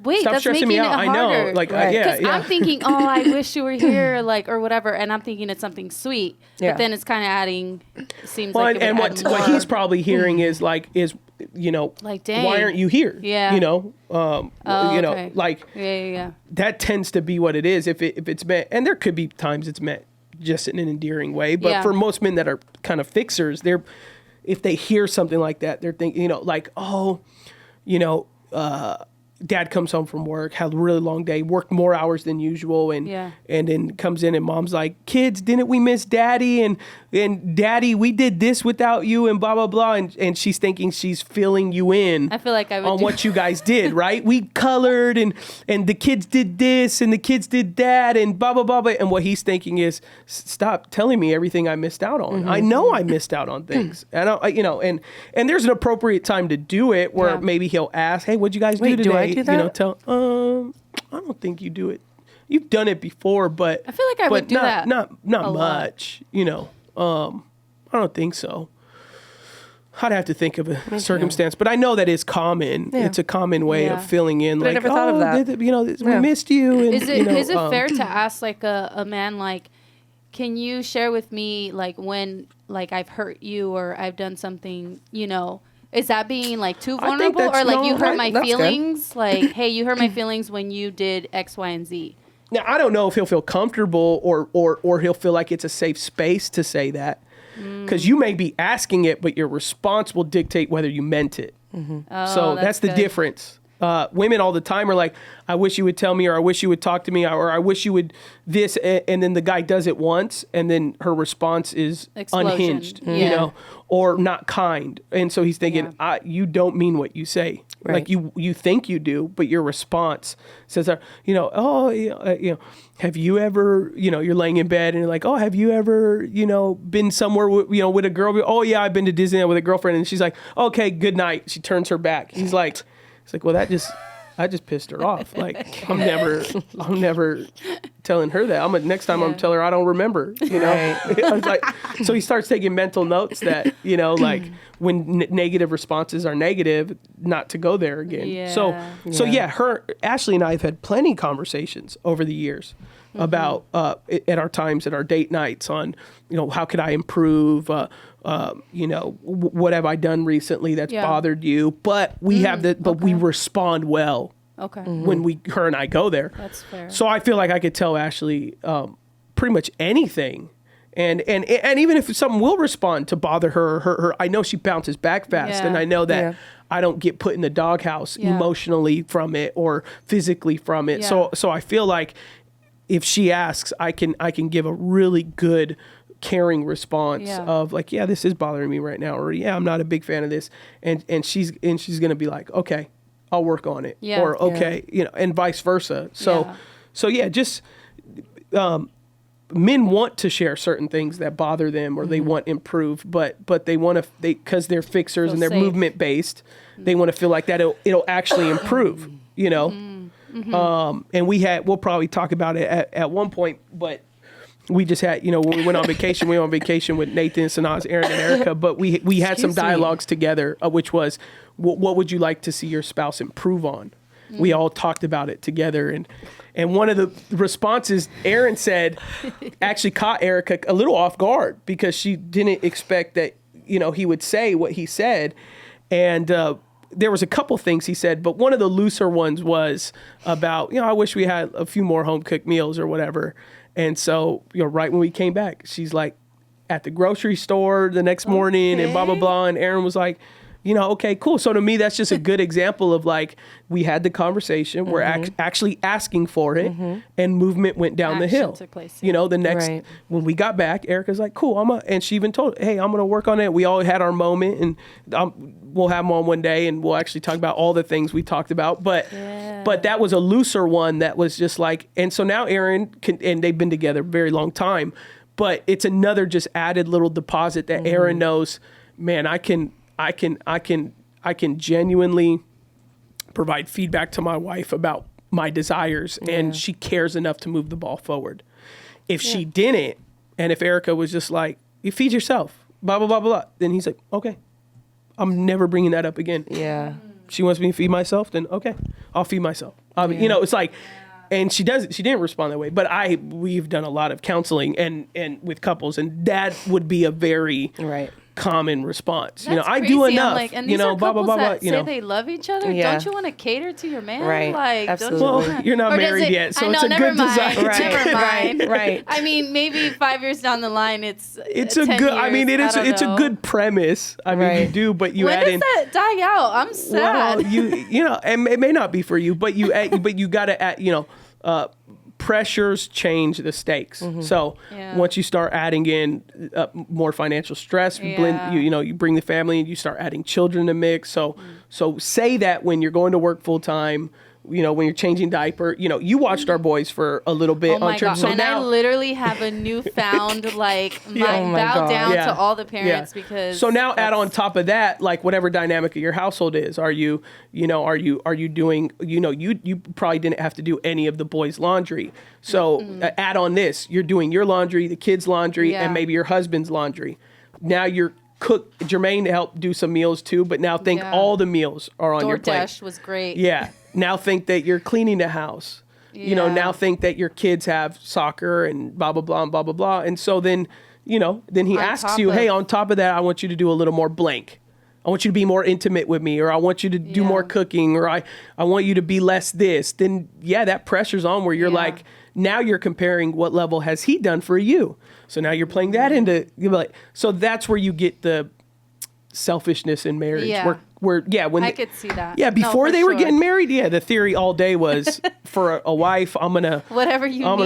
wait, stop that's stressing making me out. it harder. I know. Like, because I'm thinking, oh, I wish you were here, like, or whatever, and I'm thinking it's something sweet. But then it's kind of adding. Seems like. And what he's probably hearing is like, like, dang, why aren't you here? Yeah. Okay. Like, yeah. That tends to be what it is. If it's met, and there could be times it's met just in an endearing way, but for most men that are kind of fixers, if they hear something like that, they're thinking, like, oh, Dad comes home from work, had a really long day, worked more hours than usual, and then comes in and mom's like, kids, didn't we miss Daddy? And Daddy, we did this without you, and blah, blah, blah. And she's thinking she's filling you in. I feel like I would on what you guys did, right? We colored, and the kids did this, and the kids did that, and blah, blah, blah, blah. And what he's thinking is, stop telling me everything I missed out on. I know I missed out on things. And there's an appropriate time to do it where maybe he'll ask, hey, what'd you guys do today? Do I do that? I don't think you do it. You've done it before, but I feel like I would do that. Not much, I don't think so. I'd have to think of a circumstance, but I know that is common. Yeah. It's a common way of filling in. But like, I never thought of that. We missed you. And, is it fair to ask like a man, like, can you share with me like when like I've hurt you or I've done something, Is that being like too vulnerable, or like you hurt my feelings? Good. Like, hey, you hurt my feelings when you did X, Y, and Z. Now, I don't know if he'll feel comfortable or he'll feel like it's a safe space to say that, because you may be asking it, but your response will dictate whether you meant it. So that's the difference. Women all the time are like, I wish you would tell me, or I wish you would talk to me, or I wish you would this, and then the guy does it once, and then her response is unhinged, or not kind. And so he's thinking, you don't mean what you say. Right. Like you think you do, but your response says, have you ever, you're laying in bed and you're like, oh, have you ever, been somewhere with a girl? Oh yeah, I've been to Disneyland with a girlfriend. And she's like, okay, good night. She turns her back. He's like, well, I just pissed her off. Like, I'm never telling her that. Next time I'm tell her I don't remember, Right. So he starts taking mental notes that, like when negative responses are negative, not to go there again. Yeah. So Ashlee and I have had plenty of conversations over the years about, at our times, at our date nights on, how could I improve, what have I done recently that's bothered you? But we we respond well Okay. when her and I go there. That's fair. So I feel like I could tell Ashlee pretty much anything. And even if something will respond to bother her, I know she bounces back fast, and I know that I don't get put in the doghouse emotionally from it or physically from it. So I feel like if she asks, I can give a really good, caring response of like, yeah, this is bothering me right now, or yeah, I'm not a big fan of this, and she's gonna be like, okay, I'll work on it, or okay, and vice versa. So just. Men want to share certain things that bother them or they want improved, but they want to, because they're fixers and they're movement based, they want to feel like that it'll actually improve, and we'll probably talk about it at one point, but we just had, when we went on vacation, with Nathan, Sanaz, Aaron, and Erica, but we had some dialogues together, which was, what would you like to see your spouse improve on? We all talked about it together, and one of the responses Aaron said actually caught Erica a little off guard because she didn't expect that he would say what he said, and there was a couple things he said, but one of the looser ones was about I wish we had a few more home cooked meals or whatever, and so right when we came back, she's like at the grocery store the next morning and blah blah blah, and Aaron was like, okay, cool. So to me, that's just a good example of like, we had the conversation, we're actually asking for it, and movement went down the hill. Took place, the next, when we got back, Erica's like, cool, and she even told, hey, I'm going to work on it. We all had our moment, and we'll have them on one day, and we'll actually talk about all the things we talked about. But that was a looser one that was just like, and so now Aaron, and they've been together a very long time, but it's another just added little deposit that Aaron knows, man, I can genuinely provide feedback to my wife about my desires, and she cares enough to move the ball forward. If she didn't, and if Erica was just like, you feed yourself, blah, blah, blah, blah, then he's like, okay, I'm never bringing that up again. Yeah. She wants me to feed myself, then okay, I'll feed myself. It's like, and she didn't respond that way, but we've done a lot of counseling and with couples, and that would be a very common response. That's I crazy. do enough. I'm like, and these are blah blah couples blah blah. that say they love each other. Don't you want to cater to your man? Right. Like, Absolutely. don't you well, you're not married yet, so it's a never good mind. design. Never mind. Right. I mean, maybe 5 years down the line, it's a 10 good. Years, I mean, it's a good premise. I mean, you do, but you when add in. When does that die out? I'm sad. Well, and it may not be for you, but you got to add. Pressures change the stakes. So once you start adding in more financial stress, you bring the family and you start adding children in the mix. So say that when you're going to work full time, when you're changing diaper, you watched our boys for a little bit on church. So and now, I literally have a newfound bow down to all the parents because. So now add on top of that, like whatever dynamic of your household is, are you doing, you probably didn't have to do any of the boys' laundry. So add on this, you're doing your laundry, the kids' laundry, and maybe your husband's laundry. Now you're cook Jermaine to help do some meals too, but now think all the meals are on your plate. DoorDash was great. Yeah. Now think that you're cleaning the house. Now think that your kids have soccer and blah, blah, blah, and blah, blah, blah. And so then he asks you, hey, on top of that, I want you to do a little more blank. I want you to be more intimate with me, or I want you to do more cooking, or I want you to be less this. Then, that pressure's on where you're like, now you're comparing what level has he done for you. So now you're playing that into, so that's where you get the selfishness in marriage. Yeah. When I could see that. Yeah, before they were getting married, the theory all day was for a wife, I'm gonna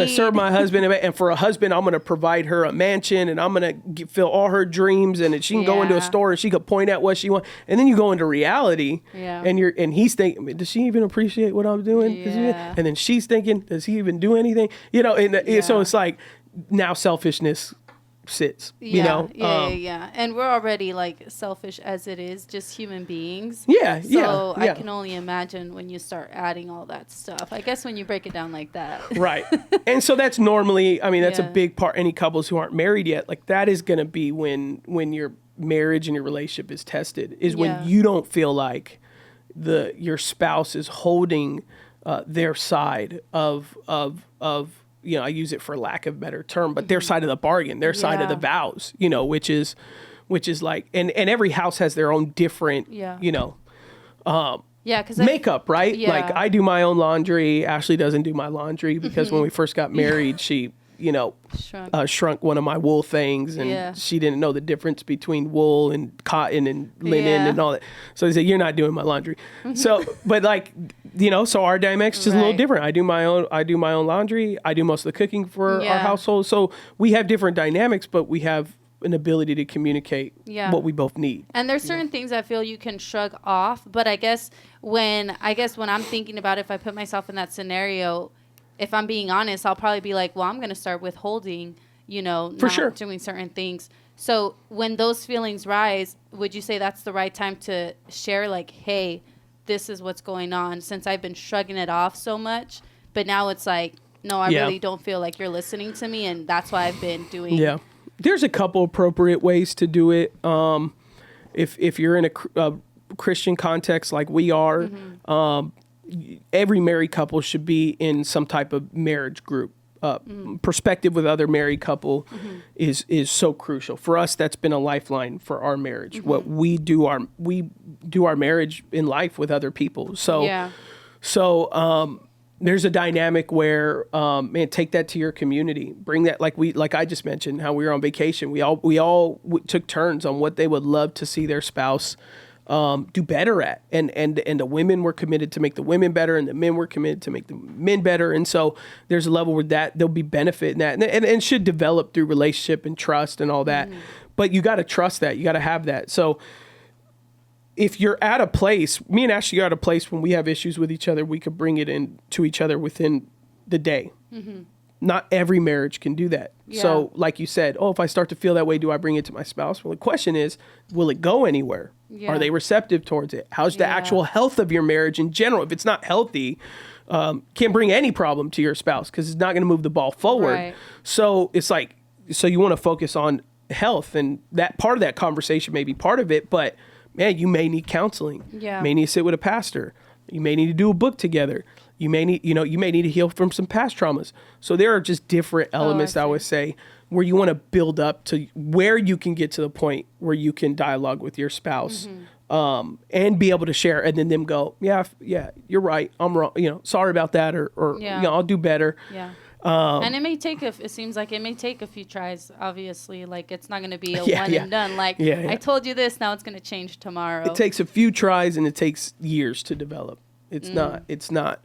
serve my husband, and for a husband, I'm gonna provide her a mansion, and I'm gonna fill all her dreams, and she can go into a store and she could point at what she wants, and then you go into reality, and he's thinking, does she even appreciate what I'm doing? Yeah. And then she's thinking, does he even do anything? So it's like now selfishness sits, and we're already like selfish as it is, just human beings. So I can only imagine when you start adding all that stuff, I guess, when you break it down like that. Right. And so that's normally, that's a big part. Any couples who aren't married yet, like that is going to be when your marriage and your relationship is tested, is when you don't feel like your spouse is holding their side of I use it for lack of a better term, but their side of the bargain, their side of the vows, which is like, and every house has their own different, Yeah, because makeup, right? Yeah. Like I do my own laundry. Ashlee doesn't do my laundry because when we first got married, she, shrunk one of my wool things, and she didn't know the difference between wool and cotton and linen and all that. So I said, "You're not doing my laundry." So, but like, so our dynamics is just a little different. I do my own laundry. I do most of the cooking for our household. So we have different dynamics, but we have an ability to communicate what we both need. And there's certain things I feel you can shrug off, but I guess when I'm thinking about if I put myself in that scenario, if I'm being honest, I'll probably be like, well, I'm going to start withholding, not doing certain things. So when those feelings rise, would you say that's the right time to share, like, hey, this is what's going on, since I've been shrugging it off so much, but now it's like, no, I really don't feel like you're listening to me, and that's why I've been doing. Yeah. There's a couple appropriate ways to do it. If you're in a Christian context like we are, every married couple should be in some type of marriage group. Perspective with other married couple is so crucial for us. That's been a lifeline for our marriage. What we do our marriage in life with other people. So there's a dynamic where, take that to your community. Bring that, like I just mentioned, how we were on vacation. We all took turns on what they would love to see their spouse do better at, and the women were committed to make the women better, and the men were committed to make the men better. And so there's a level where that there'll be benefit in that, and should develop through relationship and trust and all that. But you got to trust that. You got to have that. So if you're at a place, me and Ashlee are at a place when we have issues with each other, we could bring it in to each other within the day. Not every marriage can do that. So like you said, if I start to feel that way, do I bring it to my spouse? Well, the question is, will it go anywhere? Are they receptive towards it? How's the actual health of your marriage in general? If it's not healthy, can't bring any problem to your spouse because it's not going to move the ball forward. Right. So it's like, you want to focus on health, and that part of that conversation may be part of it, but man, you may need counseling. You may need to sit with a pastor. You may need to do a book together. You may need, you may need to heal from some past traumas. So there are just different elements, I would say, where you want to build up to where you can get to the point where you can dialogue with your spouse, and be able to share, and then them go, yeah, you're right, I'm wrong. Sorry about that, or I'll do better. Yeah. And it seems like it may take a few tries, obviously. Like, it's not going to be a one and done. Like, I told you this, now it's going to change tomorrow. It takes a few tries, and it takes years to develop. It's not,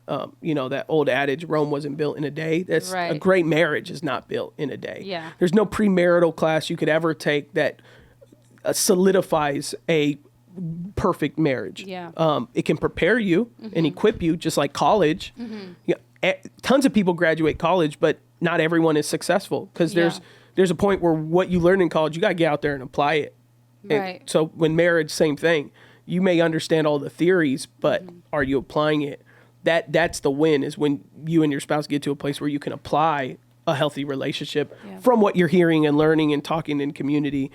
that old adage, Rome wasn't built in a day. That's a great marriage is not built in a day. Yeah. There's no premarital class you could ever take that solidifies a perfect marriage. Yeah. It can prepare you and equip you, just like college. Tons of people graduate college, but not everyone is successful because there's a point where what you learn in college, you got to get out there and apply it. Right. And so when marriage, same thing. You may understand all the theories, but are you applying it? That's the win, is when you and your spouse get to a place where you can apply a healthy relationship from what you're hearing and learning and talking in community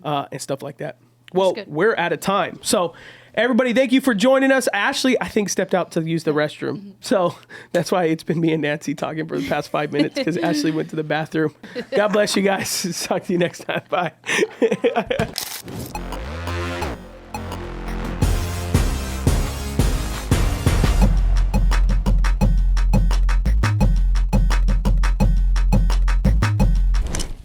and stuff like that. Well, we're out of time. So everybody, thank you for joining us. Ashlee, I think, stepped out to use the restroom. So that's why it's been me and Nancy talking for the past 5 minutes, because Ashlee went to the bathroom. God bless you guys. Talk to you next time. Bye.